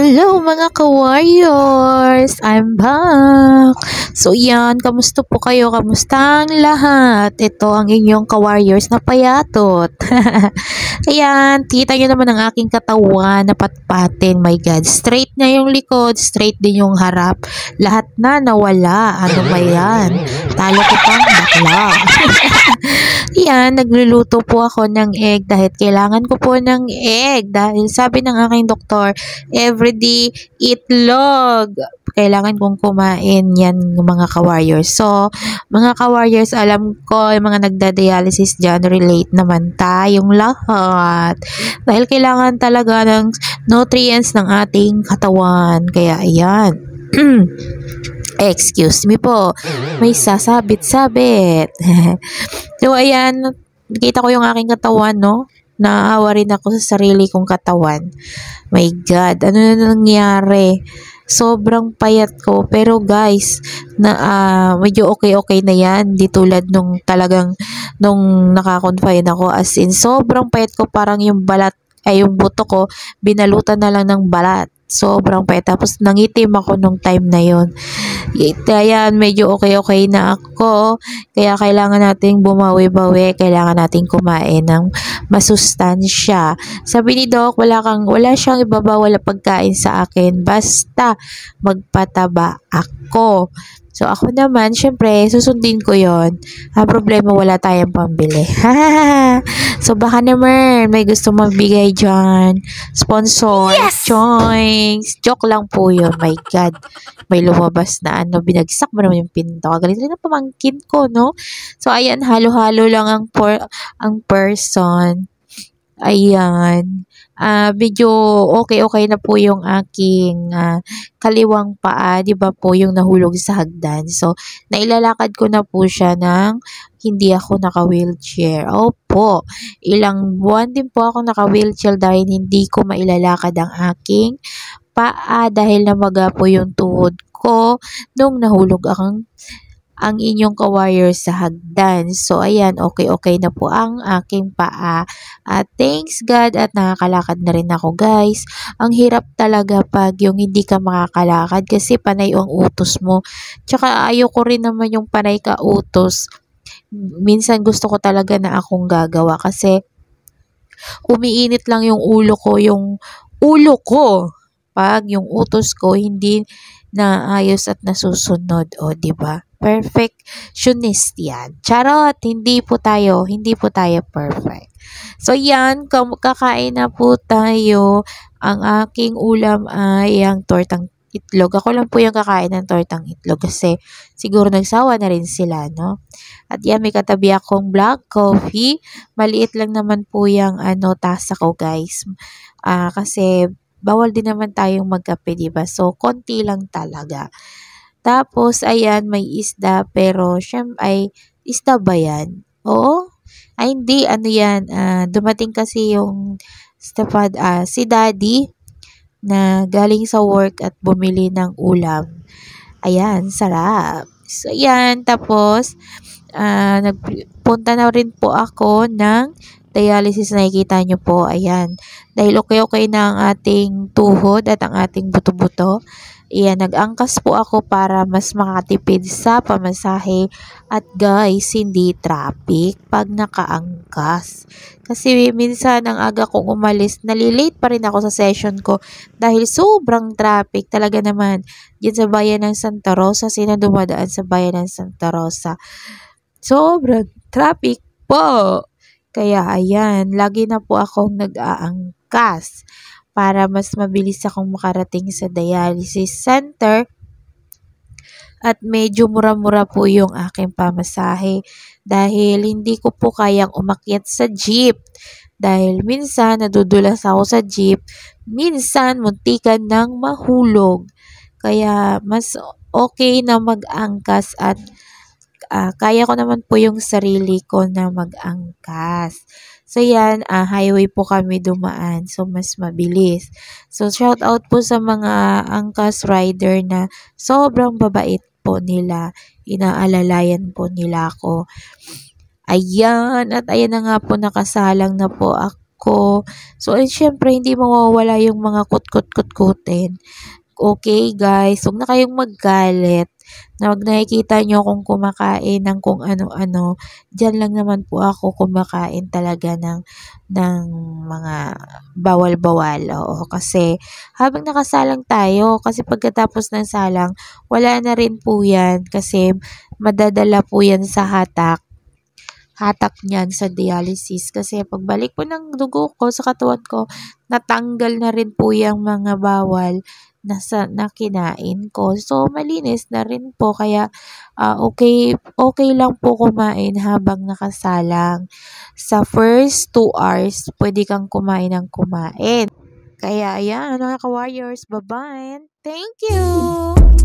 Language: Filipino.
Hello mga ka-warriors! I'm back! So yan, kamusta po kayo? Kamusta ang lahat? Ito ang inyong ka-warriors na payatot. Ayan, kita nyo naman ang aking katawan na patpatin. My God, straight na yung likod, straight din yung harap. Lahat na nawala. Ano ba yan? Talo ko pang bakla. Yan, nagluluto po ako ng egg dahil kailangan ko po ng egg. Dahil sabi ng aking doktor, everyday itlog. Kailangan kong kumain yan mga ka-warriors. So, mga ka-warriors, alam ko, yung mga nagda-dialysis dyan, relate naman tayong lahat. Dahil kailangan talaga ng nutrients ng ating katawan. Kaya, ayan. Excuse me po. May sasabit-sabit. So, ayan. Nakita ko yung aking katawan, no? Naawa rin ako sa sarili kong katawan. My God, ano na nangyari? Sobrang payat ko. Pero guys, medyo okay na yan. Di tulad nung talagang, nung nakakonfine ako. As in, sobrang payat ko. Parang yung balat, yung buto ko, binalutan na lang ng balat. Sobrang payat. Tapos nangitim ako nung time na yon. Kaya medyo okay na ako. Kaya kailangan nating bumawi-bawi. Kailangan nating kumain ng masustansya. Sabi ni Doc, wala siyang ibabawal na pagkain sa akin. Basta magpataba ako. So, ako naman, syempre, susundin ko yon. Ang problema, wala tayong pambili. So, baka naman, may gusto magbigay dyan. Sponsor. Yes! Choings. Joke lang po yun. My God. May lumabas na binagsak mo naman yung pinto. Galit rin ang pamangkin ko, no? So, ayan, halo-halo lang ang person. Ayan. Medyo okay na po yung aking kaliwang paa, 'di ba po, yung nahulog sa hagdan. So, nailalakad ko na po siya ng hindi ako naka-wheelchair. Opo, ilang buwan din po ako naka-wheelchair dahil hindi ko mailalakad ang aking paa dahil namaga po yung tuhod ko nung nahulog ang inyong ka-warrior sa hagdan. So, ayan, okay na po ang aking paa. At thanks God at nakakalakad na rin ako, guys. Ang hirap talaga pag yung hindi ka makakalakad kasi panay ang utos mo. Tsaka ayoko rin naman yung panay ka utos. Minsan gusto ko talaga na akong gagawa kasi umiinit lang yung ulo ko pag yung utos ko hindi naayos at nasusunod, o di ba? Perfectionist yan. Charot, hindi po tayo perfect. So yan, kakain na po tayo. Ang aking ulam ay ang tortang itlog. Ako lang po yung kakain ng tortang itlog kasi siguro nagsawa na rin sila, no? At yan, may katabi akong black coffee. Maliit lang naman po yung tasa ko, guys. Kasi bawal din naman tayong magkape, diba? So, konti lang talaga. Tapos, ayan, may isda. Pero, syempre, isda ba yan? Oo? Ay, hindi. Ano yan? Dumating kasi yung si Daddy na galing sa work at bumili ng ulam. Ayan, sarap. So, ayan. Tapos, nagpunta na rin po ako ng dialysis. Nakikita nyo po, ayan. Dahil okay na ang ating tuhod at ang ating buto-buto. Ayan, nag-angkas po ako para mas makatipid sa pamasahe. At guys, hindi traffic pag nakaangkas. Kasi minsan ang aga kong umalis, nalilate pa rin ako sa session ko dahil sobrang traffic. Talaga naman, dyan sa bayan ng Santa Rosa, sino dumadaan sa bayan ng Santa Rosa? Sobrang traffic po. Kaya ayan, lagi na po akong nag-aangkas para mas mabilis akong makarating sa dialysis center. At medyo mura-mura po yung aking pamasahe dahil hindi ko po kayang umakyat sa jeep. Dahil minsan nadudulas ako sa jeep, minsan muntikan ng mahulog. Kaya mas okay na mag-angkas at kaya ko naman po yung sarili ko na mag-angkas. So, yan, highway po kami dumaan. So, mas mabilis. So, shout out po sa mga angkas rider na sobrang babait po nila. Inaalalayan po nila ako. Ayan, at ayan na nga po, nakasalang na po ako ko. So, syempre, hindi mawawala yung mga kutkut-kutkutin. Okay, guys, huwag na kayong magalit na 'pag nakikita niyo akong kumakain ng kung ano-ano, diyan lang naman po ako kumakain talaga ng mga bawal-bawal, oo. Kasi habang nakasalang tayo, kasi pagkatapos ng salang, wala na rin po 'yan kasi madadala po 'yan sa hatak niyan sa dialysis kasi pagbalik po ng dugo ko sa katawan ko, natanggal na rin po yung mga bawal na kinain ko. So, malinis na rin po kaya okay, okay lang po kumain habang nakasalang. Sa first 2 hours, pwede kang kumain ng kumain. Kaya ayan, mga ka-warriors, bye-bye. Thank you!